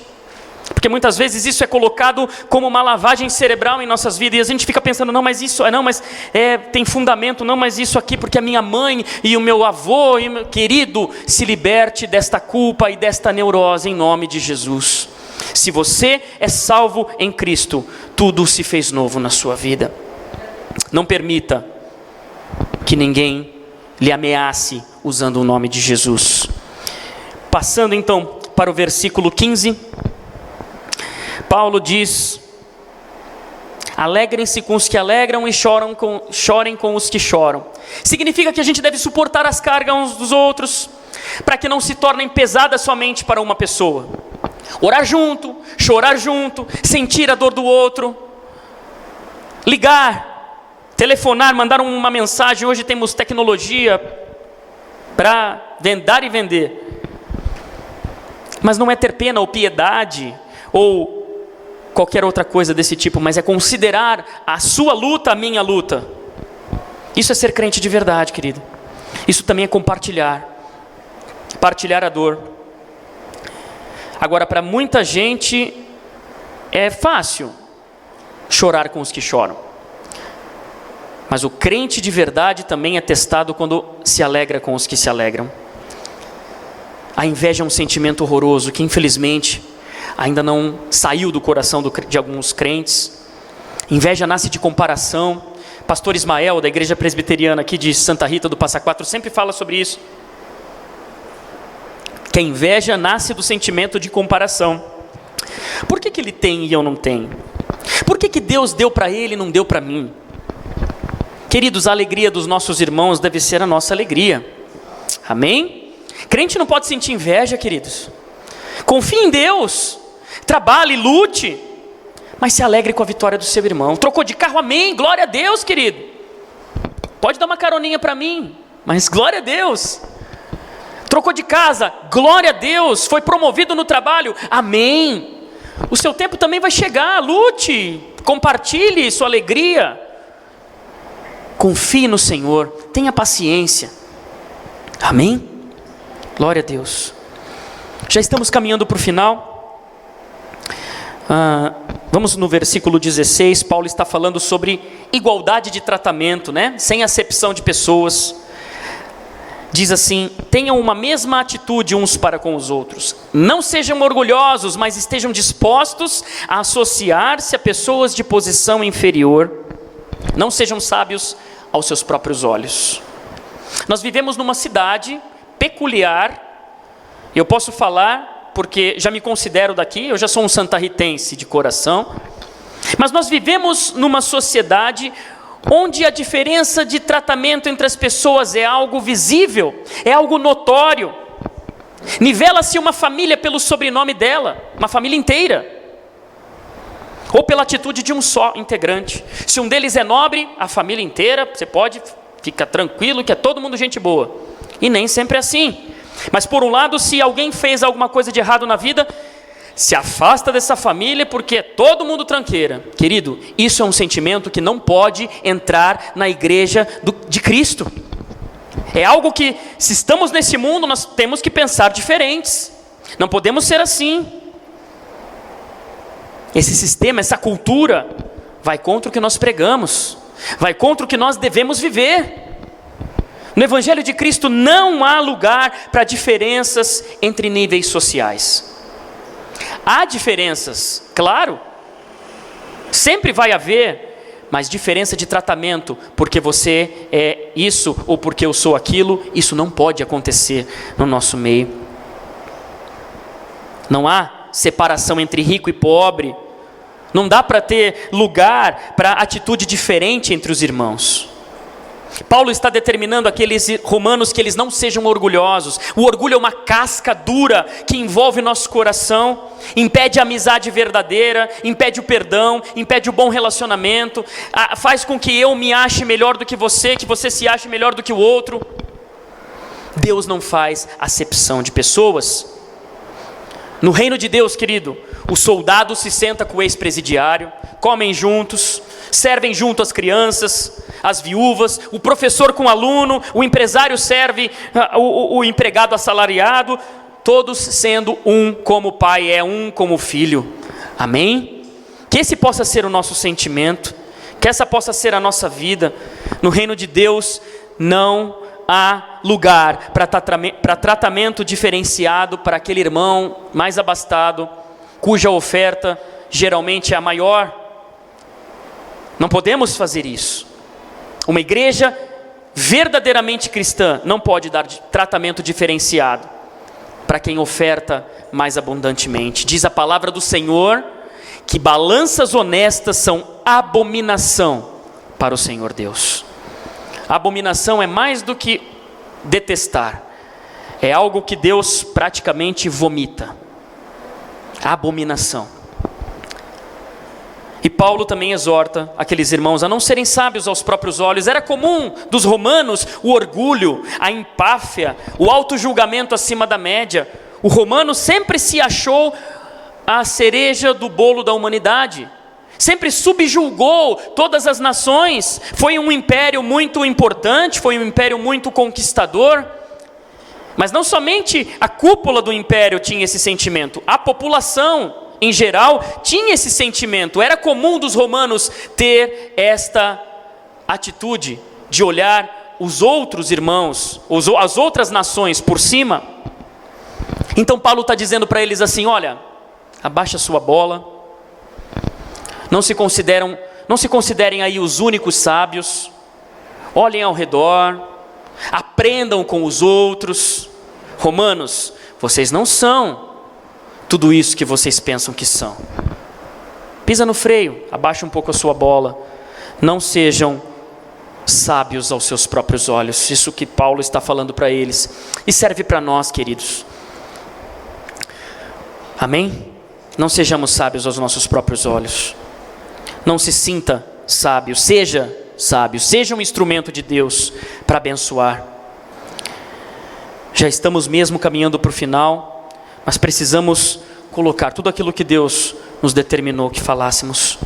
Porque muitas vezes isso é colocado como uma lavagem cerebral em nossas vidas. E a gente fica pensando, tem fundamento, mas isso aqui porque a minha mãe e o meu avô, querido, se liberte desta culpa e desta neurose em nome de Jesus. Se você é salvo em Cristo, tudo se fez novo na sua vida. Não permita que ninguém lhe ameace usando o nome de Jesus. Passando então para o versículo 15. Paulo diz: alegrem-se com os que alegram e chorem com os que choram. Significa que a gente deve suportar as cargas uns dos outros, para que não se tornem pesadas somente para uma pessoa. Orar junto, chorar junto, sentir a dor do outro, ligar, telefonar, mandar uma mensagem. Hoje temos tecnologia para dar e vender. Mas não é ter pena ou piedade ou qualquer outra coisa desse tipo, mas é considerar a sua luta a minha luta. Isso é ser crente de verdade, querido. Isso também é compartilhar a dor. Agora, para muita gente é fácil chorar com os que choram, mas o crente de verdade também é testado quando se alegra com os que se alegram. A inveja é um sentimento horroroso que infelizmente ainda não saiu do coração de alguns crentes. Inveja nasce de comparação. Pastor Ismael, da igreja presbiteriana aqui de Santa Rita do Passa Quatro, sempre fala sobre isso, que a inveja nasce do sentimento de comparação. Por que ele tem e eu não tenho? Por que Deus deu para ele e não deu para mim? Queridos, a alegria dos nossos irmãos deve ser a nossa alegria. Amém? Crente não pode sentir inveja, queridos. Confie em Deus, trabalhe, lute, mas se alegre com a vitória do seu irmão. Trocou de carro, amém, glória a Deus, querido. Pode dar uma caroninha para mim, mas glória a Deus. Trocou de casa, glória a Deus. Foi promovido no trabalho, amém. O seu tempo também vai chegar, lute, compartilhe sua alegria. Confie no Senhor, tenha paciência. Amém? Glória a Deus. Já estamos caminhando para o final. Vamos no versículo 16. Paulo está falando sobre igualdade de tratamento, né? Sem acepção de pessoas. Diz assim: tenham uma mesma atitude uns para com os outros. Não sejam orgulhosos, mas estejam dispostos a associar-se a pessoas de posição inferior. Não sejam sábios aos seus próprios olhos. Nós vivemos numa cidade peculiar. Eu posso falar porque já me considero daqui, eu já sou um santarritense de coração. Mas nós vivemos numa sociedade onde a diferença de tratamento entre as pessoas é algo visível, é algo notório. Nivela-se uma família pelo sobrenome dela, uma família inteira, ou pela atitude de um só integrante. Se um deles é nobre, a família inteira, você pode ficar tranquilo que é todo mundo gente boa. E nem sempre é assim. Mas por um lado, se alguém fez alguma coisa de errado na vida, se afasta dessa família porque é todo mundo tranqueira. Querido, isso é um sentimento que não pode entrar na igreja de Cristo. É algo que, se estamos nesse mundo, nós temos que pensar diferentes. Não podemos ser assim. Esse sistema, essa cultura, vai contra o que nós pregamos, vai contra o que nós devemos viver. No Evangelho de Cristo não há lugar para diferenças entre níveis sociais. Há diferenças, claro, sempre vai haver, mas diferença de tratamento, porque você é isso ou porque eu sou aquilo, isso não pode acontecer no nosso meio. Não há separação entre rico e pobre, não dá para ter lugar para atitude diferente entre os irmãos. Paulo está determinando aqueles romanos que eles não sejam orgulhosos. O orgulho é uma casca dura que envolve nosso coração, impede a amizade verdadeira, impede o perdão, impede o bom relacionamento, faz com que eu me ache melhor do que você se ache melhor do que o outro. Deus não faz acepção de pessoas. No reino de Deus, querido, o soldado se senta com o ex-presidiário, comem juntos, servem junto as crianças, as viúvas, o professor com o aluno, o empresário serve o empregado assalariado, todos sendo um como pai é, um como filho. Amém? Que esse possa ser o nosso sentimento, que essa possa ser a nossa vida. No reino de Deus não há lugar para tratamento diferenciado para aquele irmão mais abastado, cuja oferta geralmente é a maior. Não podemos fazer isso. Uma igreja verdadeiramente cristã não pode dar tratamento diferenciado para quem oferta mais abundantemente. Diz a palavra do Senhor que balanças honestas são abominação para o Senhor Deus. Abominação é mais do que detestar, é algo que Deus praticamente vomita. Abominação. E Paulo também exorta aqueles irmãos a não serem sábios aos próprios olhos. Era comum dos romanos o orgulho, a empáfia, o autojulgamento acima da média. O romano sempre se achou a cereja do bolo da humanidade. Sempre subjugou todas as nações. Foi um império muito importante, foi um império muito conquistador. Mas não somente a cúpula do império tinha esse sentimento, a população em geral tinha esse sentimento. Era comum dos romanos ter esta atitude de olhar os outros irmãos, as outras nações por cima. Então Paulo está dizendo para eles assim: olha, abaixa sua bola, não se considerem aí os únicos sábios, olhem ao redor, aprendam com os outros. Romanos, vocês não são tudo isso que vocês pensam que são. Pisa no freio, abaixa um pouco a sua bola, não sejam sábios aos seus próprios olhos. Isso que Paulo está falando para eles, e serve para nós, queridos. Amém? Não sejamos sábios aos nossos próprios olhos. Não se sinta sábio, seja sábio, seja um instrumento de Deus para abençoar. Já estamos mesmo caminhando para o final, mas precisamos colocar tudo aquilo que Deus nos determinou que falássemos.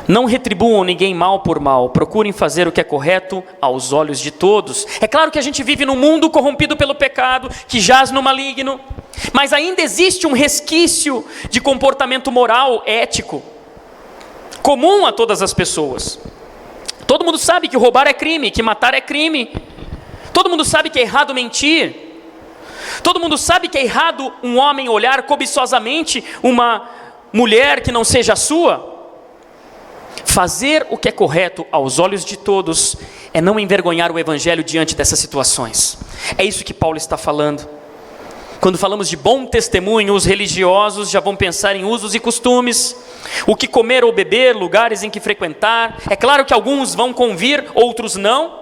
Não retribuam ninguém mal por mal, procurem fazer o que é correto aos olhos de todos. É claro que a gente vive num mundo corrompido pelo pecado, que jaz no maligno, mas ainda existe um resquício de comportamento moral, ético, comum a todas as pessoas. Todo mundo sabe que roubar é crime, que matar é crime. Todo mundo sabe que é errado mentir. Todo mundo sabe que é errado um homem olhar cobiçosamente uma mulher que não seja a sua. Fazer o que é correto aos olhos de todos é não envergonhar o evangelho diante dessas situações. É isso que Paulo está falando. Quando falamos de bom testemunho, os religiosos já vão pensar em usos e costumes, o que comer ou beber, lugares em que frequentar. É claro que alguns vão convir, outros não.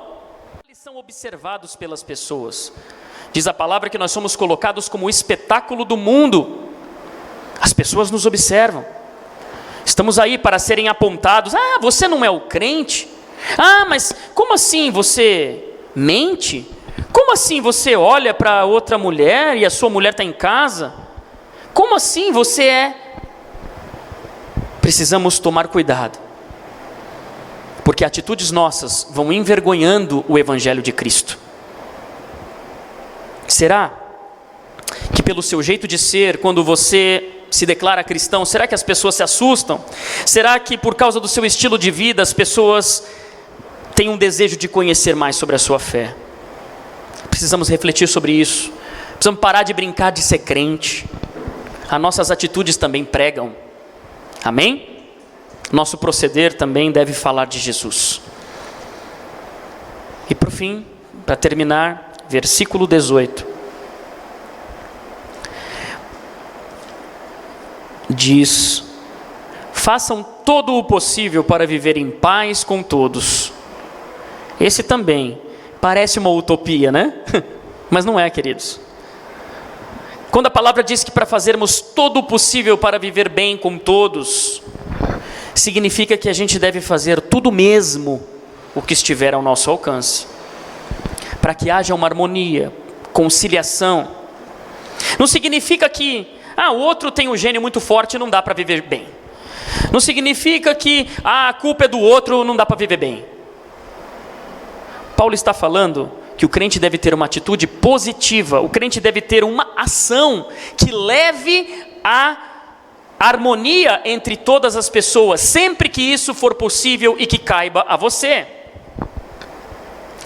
Eles são observados pelas pessoas. Diz a palavra que nós somos colocados como o espetáculo do mundo. As pessoas nos observam. Estamos aí para serem apontados. Ah, você não é o crente? Ah, mas como assim você mente? Como assim você olha para outra mulher e a sua mulher está em casa? Como assim você é? Precisamos tomar cuidado, porque atitudes nossas vão envergonhando o evangelho de Cristo. Será que pelo seu jeito de ser, quando você se declara cristão, será que as pessoas se assustam? Será que por causa do seu estilo de vida as pessoas têm um desejo de conhecer mais sobre a sua fé? Precisamos refletir sobre isso. Precisamos parar de brincar de ser crente. As nossas atitudes também pregam. Amém? Nosso proceder também deve falar de Jesus. E por fim, para terminar, versículo 18. Diz: façam todo o possível para viver em paz com todos. Esse também parece uma utopia, né? Mas não é, queridos. Quando a palavra diz que para fazermos todo o possível para viver bem com todos, significa que a gente deve fazer tudo mesmo o que estiver ao nosso alcance, para que haja uma harmonia, conciliação. Não significa que o outro tem um gênio muito forte e não dá para viver bem. Não significa que a culpa é do outro, não dá para viver bem. Paulo está falando que o crente deve ter uma atitude positiva, o crente deve ter uma ação que leve à harmonia entre todas as pessoas, sempre que isso for possível e que caiba a você.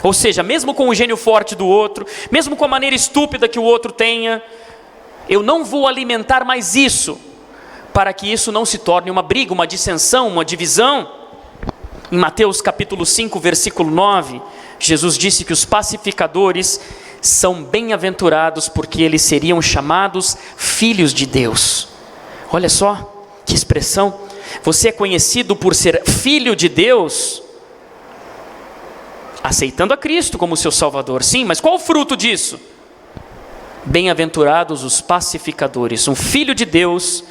Ou seja, mesmo com o gênio forte do outro, mesmo com a maneira estúpida que o outro tenha, eu não vou alimentar mais isso, para que isso não se torne uma briga, uma dissensão, uma divisão. Em Mateus capítulo 5, versículo 9, Jesus disse que os pacificadores são bem-aventurados, porque eles seriam chamados filhos de Deus. Olha só, que expressão. Você é conhecido por ser filho de Deus, aceitando a Cristo como seu Salvador, sim, mas qual o fruto disso? Bem-aventurados os pacificadores. Um filho de Deus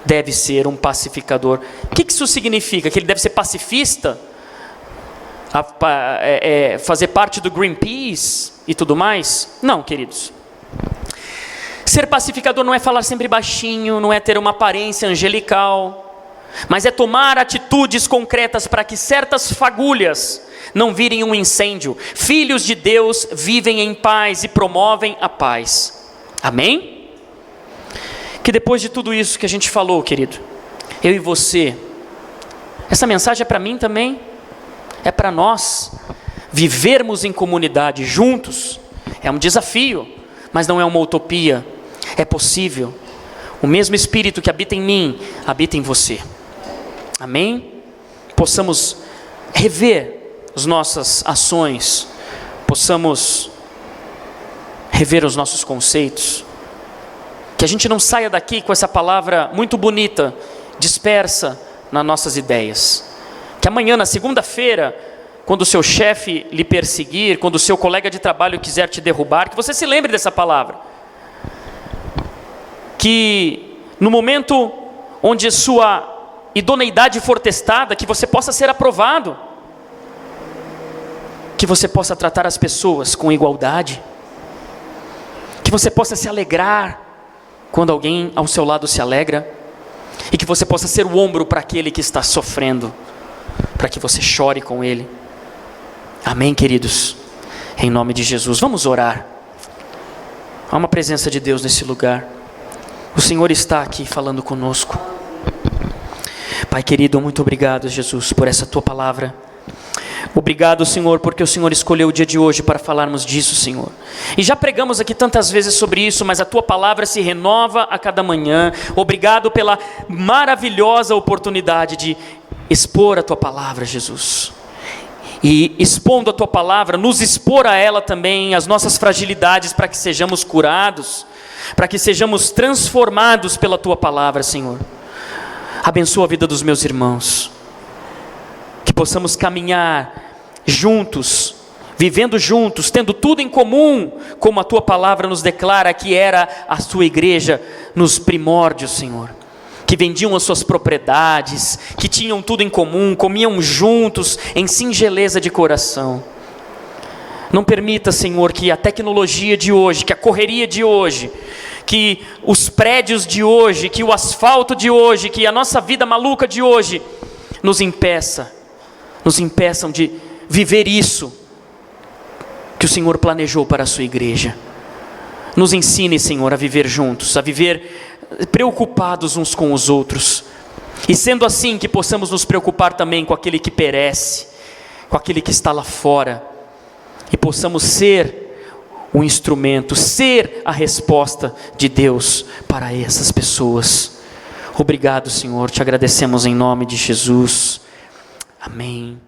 deve ser um pacificador. O que isso significa? Que ele deve ser pacifista? Fazer parte do Greenpeace e tudo mais? Não, queridos. Ser pacificador não é falar sempre baixinho, não é ter uma aparência angelical, mas é tomar atitudes concretas para que certas fagulhas não virem um incêndio. Filhos de Deus vivem em paz e promovem a paz. Amém? Que depois de tudo isso que a gente falou, querido, eu e você, essa mensagem é para mim também, é para nós vivermos em comunidade juntos. É um desafio, mas não é uma utopia, é possível. O mesmo Espírito que habita em mim, habita em você. Amém? Possamos rever as nossas ações, possamos rever os nossos conceitos, que a gente não saia daqui com essa palavra muito bonita, dispersa nas nossas ideias. Que amanhã, na segunda-feira, quando o seu chefe lhe perseguir, quando o seu colega de trabalho quiser te derrubar, que você se lembre dessa palavra. Que no momento onde sua idoneidade for testada, que você possa ser aprovado. Que você possa tratar as pessoas com igualdade. Que você possa se alegrar quando alguém ao seu lado se alegra. E que você possa ser o ombro para aquele que está sofrendo, para que você chore com ele. Amém, queridos? Em nome de Jesus, vamos orar. Há uma presença de Deus nesse lugar. O Senhor está aqui falando conosco. Pai querido, muito obrigado, Jesus, por essa tua palavra. Obrigado, Senhor, porque o Senhor escolheu o dia de hoje para falarmos disso, Senhor. E já pregamos aqui tantas vezes sobre isso, mas a tua palavra se renova a cada manhã. Obrigado pela maravilhosa oportunidade de expor a tua palavra, Jesus. E expondo a tua palavra, nos expor a ela também, as nossas fragilidades, para que sejamos curados, para que sejamos transformados pela tua palavra, Senhor. Abençoa a vida dos meus irmãos, que possamos caminhar juntos, vivendo juntos, tendo tudo em comum, como a tua palavra nos declara que era a tua igreja nos primórdios, Senhor. Que vendiam as suas propriedades, que tinham tudo em comum, comiam juntos, em singeleza de coração. Não permita, Senhor, que a tecnologia de hoje, que a correria de hoje, que os prédios de hoje, que o asfalto de hoje, que a nossa vida maluca de hoje, nos impeçam de viver isso que o Senhor planejou para a sua igreja. Nos ensine, Senhor, a viver juntos, a viver preocupados uns com os outros, e sendo assim que possamos nos preocupar também com aquele que perece, com aquele que está lá fora, e possamos ser o instrumento, ser a resposta de Deus para essas pessoas. Obrigado, Senhor, te agradecemos em nome de Jesus. Amém.